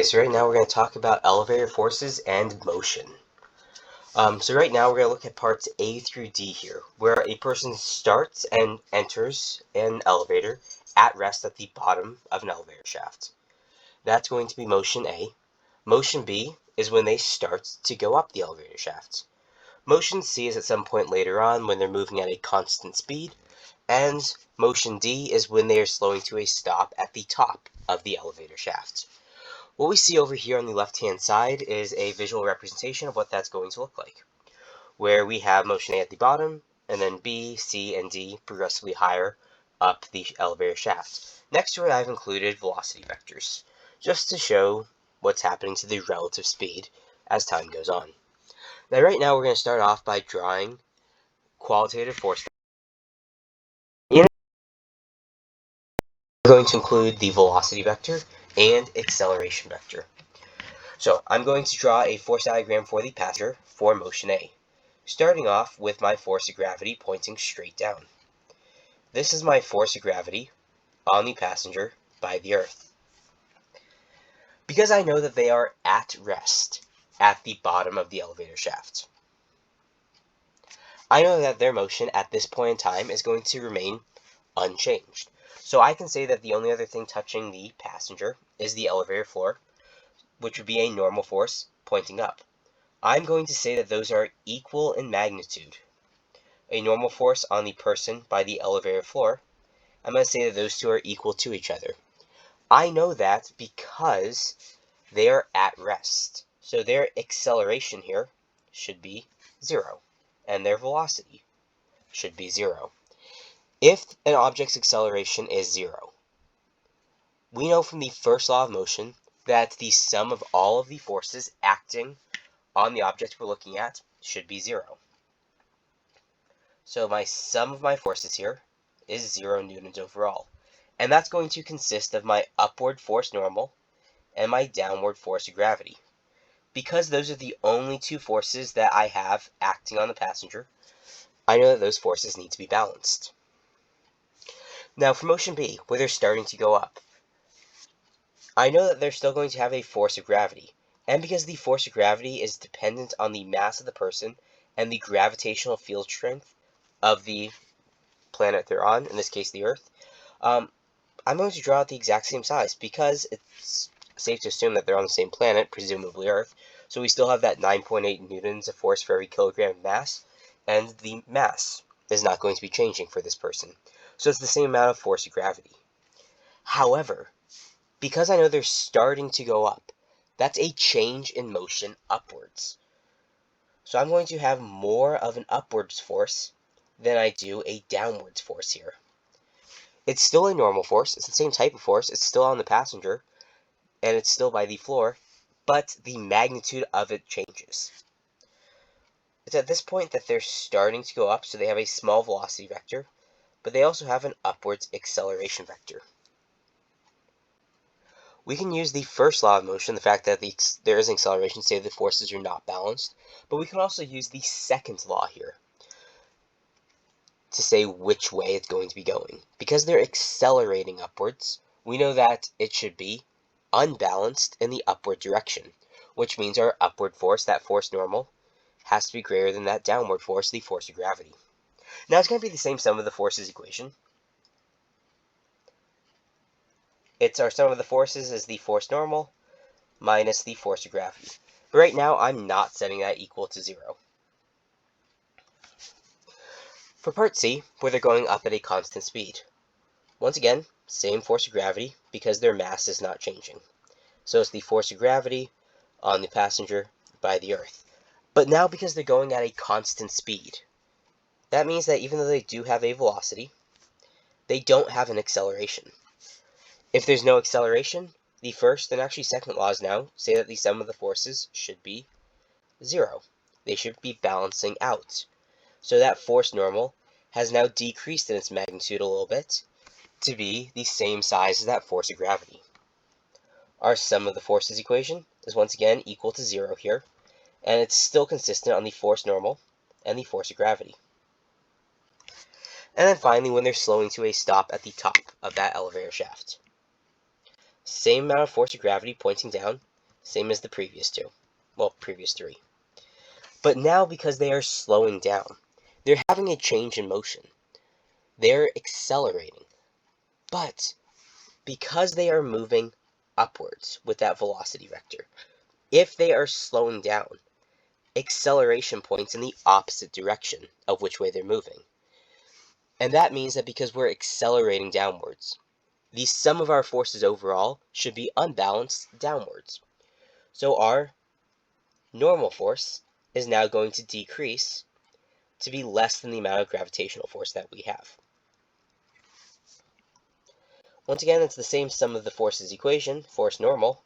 Okay, so right now we're going to talk about elevator forces and motion. So right now we're going to look at parts A through D here, where a person starts and enters an elevator at rest at the bottom of an elevator shaft. That's going to be motion A. Motion B is when they start to go up the elevator shaft. Motion C is at some point later on when they're moving at a constant speed. And motion D is when they are slowing to a stop at the top of the elevator shaft. What we see over here on the left-hand side is a visual representation of what that's going to look like, where we have motion A at the bottom, and then B, C, and D progressively higher up the elevator shaft. Next to it, I've included velocity vectors, just to show what's happening to the relative speed as time goes on. Now, right now, we're going to start off by drawing qualitative force. We're going to include the velocity vector and acceleration vector. So I'm going to draw a force diagram for the passenger for motion A, starting off with my force of gravity pointing straight down. This is my force of gravity on the passenger by the earth. Because I know that they are at rest at the bottom of the elevator shaft, I know that their motion at this point in time is going to remain unchanged. So I can say that the only other thing touching the passenger is the elevator floor, which would be a normal force pointing up. I'm going to say that those are equal in magnitude. A normal force on the person by the elevator floor, I'm going to say that those two are equal to each other. I know that because they are at rest. So their acceleration here should be 0, and their velocity should be 0. If an object's acceleration is 0, we know from the first law of motion that the sum of all of the forces acting on the object we're looking at should be 0. So my sum of my forces here is 0 newtons overall. And that's going to consist of my upward force normal and my downward force of gravity. Because those are the only two forces that I have acting on the passenger, I know that those forces need to be balanced. Now for motion B, where they're starting to go up, I know that they're still going to have a force of gravity. And because the force of gravity is dependent on the mass of the person and the gravitational field strength of the planet they're on, in this case the Earth, I'm going to draw out the exact same size because it's safe to assume that they're on the same planet, presumably Earth. So we still have that 9.8 newtons of force for every kilogram of mass, and the mass is not going to be changing for this person. So it's the same amount of force of gravity. However, because I know they're starting to go up, that's a change in motion upwards. So I'm going to have more of an upwards force than I do a downwards force here. It's still a normal force, it's the same type of force, it's still on the passenger, and it's still by the floor, but the magnitude of it changes. It's at this point that they're starting to go up, so they have a small velocity vector, but they also have an upwards acceleration vector. We can use the first law of motion, the fact that there is an acceleration, to say the forces are not balanced, but we can also use the second law here to say which way it's going to be going. Because they're accelerating upwards, we know that it should be unbalanced in the upward direction, which means our upward force, that force normal, has to be greater than that downward force, the force of gravity. Now it's going to be the same sum of the forces equation. It's our sum of the forces is the force normal minus the force of gravity. But right now, I'm not setting that equal to 0. For part C, where they're going up at a constant speed, once again, same force of gravity because their mass is not changing. So it's the force of gravity on the passenger by the Earth. But now because they're going at a constant speed, that means that even though they do have a velocity, they don't have an acceleration. If there's no acceleration, the first and actually second laws now say that the sum of the forces should be 0. They should be balancing out. So that force normal has now decreased in its magnitude a little bit to be the same size as that force of gravity. Our sum of the forces equation is once again equal to 0 here, and it's still consistent on the force normal and the force of gravity. And then finally, when they're slowing to a stop at the top of that elevator shaft, same amount of force of gravity pointing down, same as the previous two. Well, previous three. But now, because they are slowing down, they're having a change in motion. They're accelerating. But because they are moving upwards with that velocity vector, if they are slowing down, acceleration points in the opposite direction of which way they're moving. And that means that because we're accelerating downwards, the sum of our forces overall should be unbalanced downwards. So our normal force is now going to decrease to be less than the amount of gravitational force that we have. Once again, it's the same sum of the forces equation, force normal,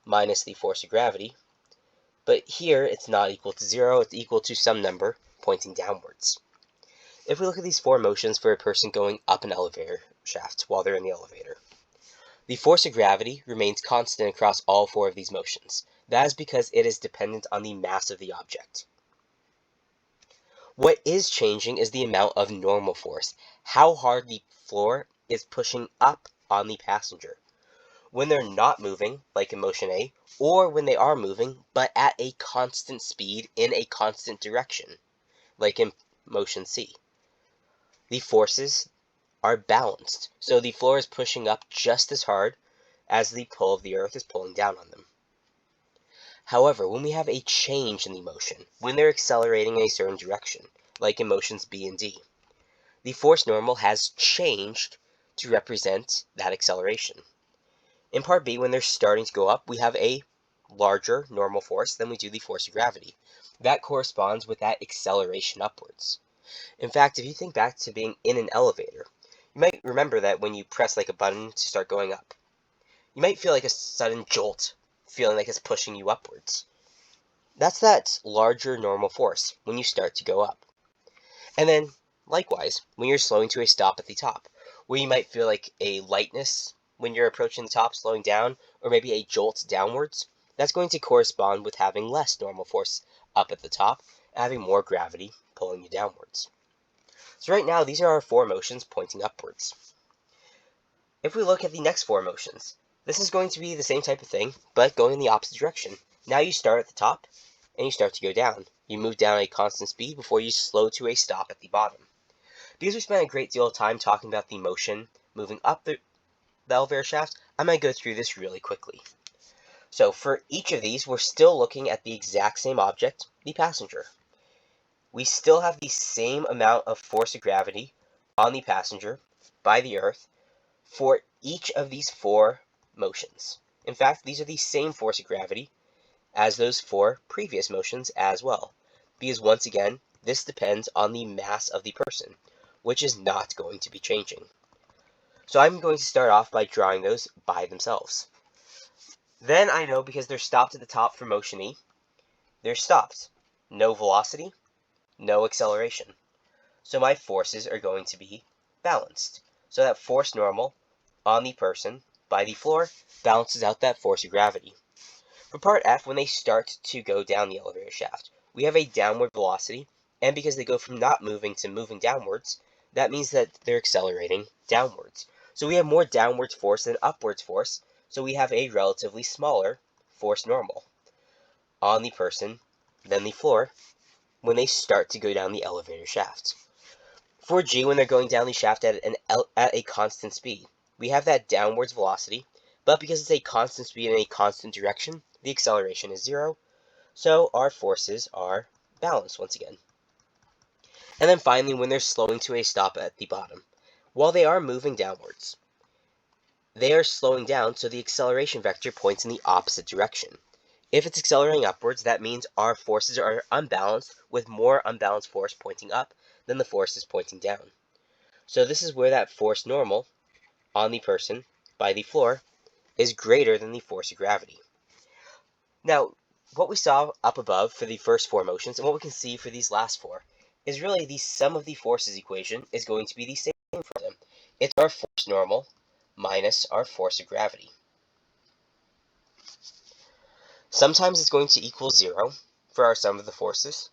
minus the force of gravity. But here, it's not equal to 0, it's equal to some number pointing downwards. If we look at these four motions for a person going up an elevator shaft while they're in the elevator, the force of gravity remains constant across all four of these motions. That is because it is dependent on the mass of the object. What is changing is the amount of normal force, how hard the floor is pushing up on the passenger. When they're not moving, like in motion A, or when they are moving, but at a constant speed in a constant direction, like in motion C. The forces are balanced, so the floor is pushing up just as hard as the pull of the earth is pulling down on them. However, when we have a change in the motion, when they're accelerating in a certain direction, like in motions B and D, the force normal has changed to represent that acceleration. In part B, when they're starting to go up, we have a larger normal force than we do the force of gravity. That corresponds with that acceleration upwards. In fact, if you think back to being in an elevator, you might remember that when you press like a button to start going up, you might feel like a sudden jolt, feeling like it's pushing you upwards. That's that larger normal force when you start to go up. And then, likewise, when you're slowing to a stop at the top, where you might feel like a lightness when you're approaching the top, slowing down, or maybe a jolt downwards, that's going to correspond with having less normal force up at the top, and having more gravity pulling you downwards. So right now, these are our four motions pointing upwards. If we look at the next four motions, this is going to be the same type of thing, but going in the opposite direction. Now you start at the top, and you start to go down. You move down at a constant speed before you slow to a stop at the bottom. Because we spent a great deal of time talking about the motion moving up the elevator shaft, I'm going to go through this really quickly. So for each of these, we're still looking at the exact same object, the passenger. We still have the same amount of force of gravity on the passenger by the Earth for each of these four motions. In fact, these are the same force of gravity as those four previous motions as well. Because once again, this depends on the mass of the person, which is not going to be changing. So I'm going to start off by drawing those by themselves. Then I know, because they're stopped at the top for motion E, they're stopped. No velocity, no acceleration. So my forces are going to be balanced. So that force normal on the person by the floor balances out that force of gravity. For part F, when they start to go down the elevator shaft, we have a downward velocity, and because they go from not moving to moving downwards, that means that they're accelerating downwards. So we have more downwards force than upwards force, so we have a relatively smaller force normal on the person than the floor when they start to go down the elevator shaft. For G, when they're going down the shaft at a constant speed, we have that downwards velocity, but because it's a constant speed in a constant direction, the acceleration is 0, so our forces are balanced once again. And then finally, when they're slowing to a stop at the bottom, while they are moving downwards, they are slowing down, so the acceleration vector points in the opposite direction. If it's accelerating upwards, that means our forces are unbalanced, with more unbalanced force pointing up than the forces pointing down. So this is where that force normal on the person by the floor is greater than the force of gravity. Now, what we saw up above for the first four motions, and what we can see for these last four, is really the sum of the forces equation is going to be the same for them. It's our force normal minus our force of gravity. Sometimes it's going to equal 0 for our sum of the forces,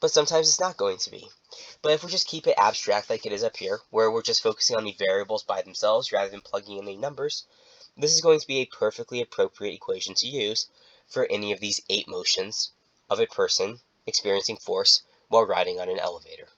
but sometimes it's not going to be. But if we just keep it abstract like it is up here, where we're just focusing on the variables by themselves rather than plugging in the numbers, This is going to be a perfectly appropriate equation to use for any of these 8 motions of a person experiencing force while riding on an elevator.